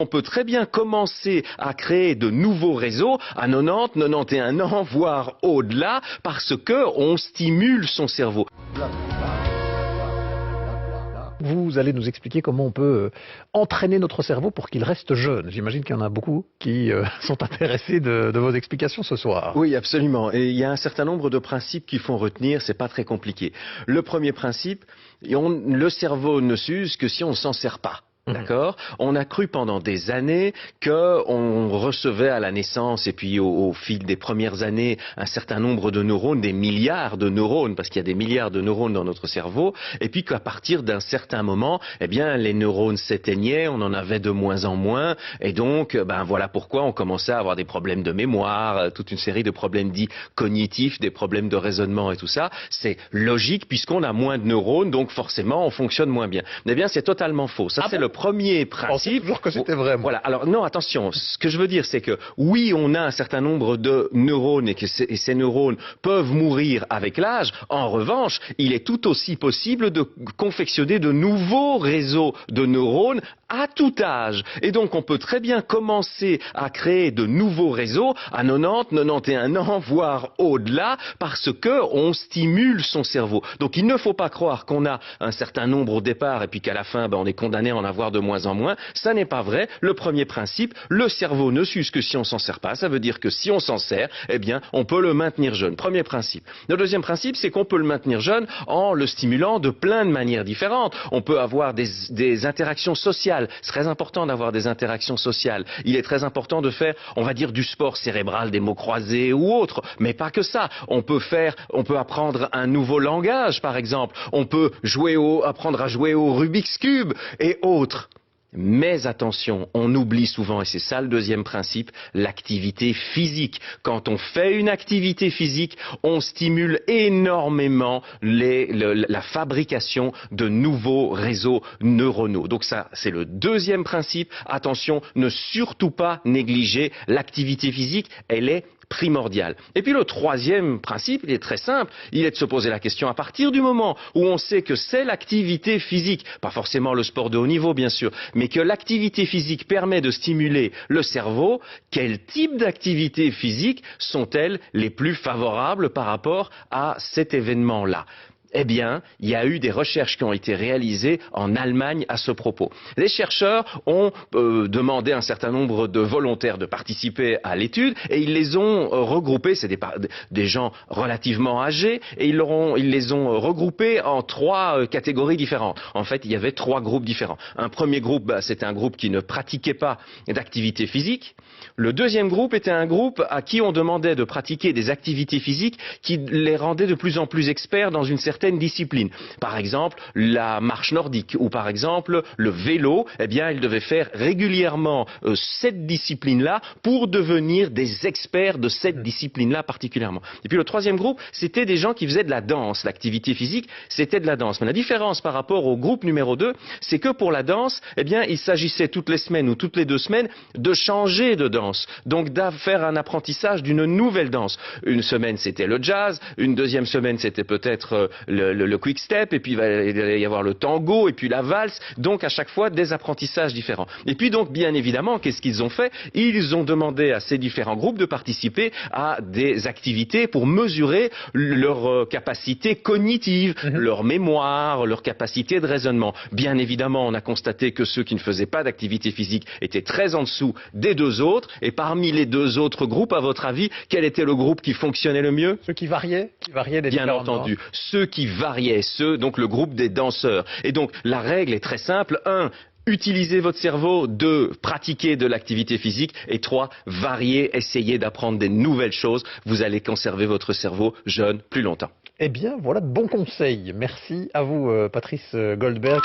On peut très bien commencer à créer de nouveaux réseaux à 90, 91 ans, voire au-delà, parce que on stimule son cerveau. Vous allez nous expliquer comment on peut entraîner notre cerveau pour qu'il reste jeune. J'imagine qu'il y en a beaucoup qui sont intéressés de vos explications ce soir. Oui, absolument. Et il y a un certain nombre de principes qu'il faut retenir, c'est pas très compliqué. Le premier principe, le cerveau ne s'use que si on ne s'en sert pas. D'accord. On a cru pendant des années qu'on recevait à la naissance et puis au fil des premières années un certain nombre de neurones, des milliards de neurones, parce qu'il y a des milliards de neurones dans notre cerveau, et puis qu'à partir d'un certain moment, eh bien, les neurones s'éteignaient, on en avait de moins en moins, et donc, voilà pourquoi on commençait à avoir des problèmes de mémoire, toute une série de problèmes dits cognitifs, des problèmes de raisonnement et tout ça. C'est logique puisqu'on a moins de neurones, donc forcément, on fonctionne moins bien. Eh bien, c'est totalement faux. Ça, c'est le premier principe. Toujours que c'était vrai. Voilà. Alors non, attention. Ce que je veux dire, c'est que oui, on a un certain nombre de neurones et ces neurones peuvent mourir avec l'âge. En revanche, il est tout aussi possible de confectionner de nouveaux réseaux de neurones à tout âge. Et donc, on peut très bien commencer à créer de nouveaux réseaux à 90, 91 ans, voire au-delà, parce que on stimule son cerveau. Donc, il ne faut pas croire qu'on a un certain nombre au départ et puis qu'à la fin, on est condamné à en avoir de moins en moins. Ça n'est pas vrai. Le premier principe, le cerveau ne s'use que si on s'en sert pas. Ça veut dire que si on s'en sert, eh bien, on peut le maintenir jeune. Premier principe. Le deuxième principe, c'est qu'on peut le maintenir jeune en le stimulant de plein de manières différentes. On peut avoir des interactions sociales. C'est très important d'avoir des interactions sociales. Il est très important de faire, on va dire, du sport cérébral, des mots croisés ou autre. Mais pas que ça. On peut apprendre un nouveau langage, par exemple. On peut apprendre à jouer au Rubik's Cube et autres. Mais attention, on oublie souvent, et c'est ça le deuxième principe, l'activité physique. Quand on fait une activité physique, on stimule énormément la fabrication de nouveaux réseaux neuronaux. Donc ça, c'est le deuxième principe. Attention, ne surtout pas négliger l'activité physique, elle est primordial. Et puis le troisième principe, il est très simple, il est de se poser la question à partir du moment où on sait que c'est l'activité physique, pas forcément le sport de haut niveau bien sûr, mais que l'activité physique permet de stimuler le cerveau, quel type d'activités physiques sont-elles les plus favorables par rapport à cet événement-là ? Eh bien, il y a eu des recherches qui ont été réalisées en Allemagne à ce propos. Les chercheurs ont demandé à un certain nombre de volontaires de participer à l'étude et ils les ont regroupés, c'est des gens relativement âgés, et ils les ont regroupés en trois catégories différentes. En fait, il y avait trois groupes différents. Un premier groupe, c'était un groupe qui ne pratiquait pas d'activité physique. Le deuxième groupe était un groupe à qui on demandait de pratiquer des activités physiques qui les rendaient de plus en plus experts dans une certaine discipline. Par exemple, la marche nordique ou par exemple le vélo, eh bien, ils devaient faire régulièrement cette discipline-là pour devenir des experts de cette discipline-là particulièrement. Et puis le troisième groupe, c'était des gens qui faisaient de la danse. L'activité physique, c'était de la danse. Mais la différence par rapport au groupe numéro 2, c'est que pour la danse, eh bien, il s'agissait toutes les semaines ou toutes les 2 semaines de changer de danse. Donc de faire un apprentissage d'une nouvelle danse. Une semaine, c'était le jazz. Une deuxième semaine, c'était peut-être le quick step. Et puis il va y avoir le tango et puis la valse. Donc à chaque fois, des apprentissages différents. Et puis donc, bien évidemment, qu'est-ce qu'ils ont fait? Ils ont demandé à ces différents groupes de participer à des activités pour mesurer leur capacité cognitive, leur mémoire, leur capacité de raisonnement. Bien évidemment, on a constaté que ceux qui ne faisaient pas d'activité physique étaient très en dessous des deux autres. Et parmi les deux autres groupes, à votre avis, quel était le groupe qui fonctionnait le mieux? Ceux qui variaient des Bien entendu, ceux qui variaient, donc le groupe des danseurs. Et donc, la règle est très simple. 1. Utilisez votre cerveau. 2. Pratiquez de l'activité physique. Et 3. Variez, essayez d'apprendre des nouvelles choses. Vous allez conserver votre cerveau jeune plus longtemps. Eh bien, voilà de bons conseils. Merci à vous, Patrice Goldberg.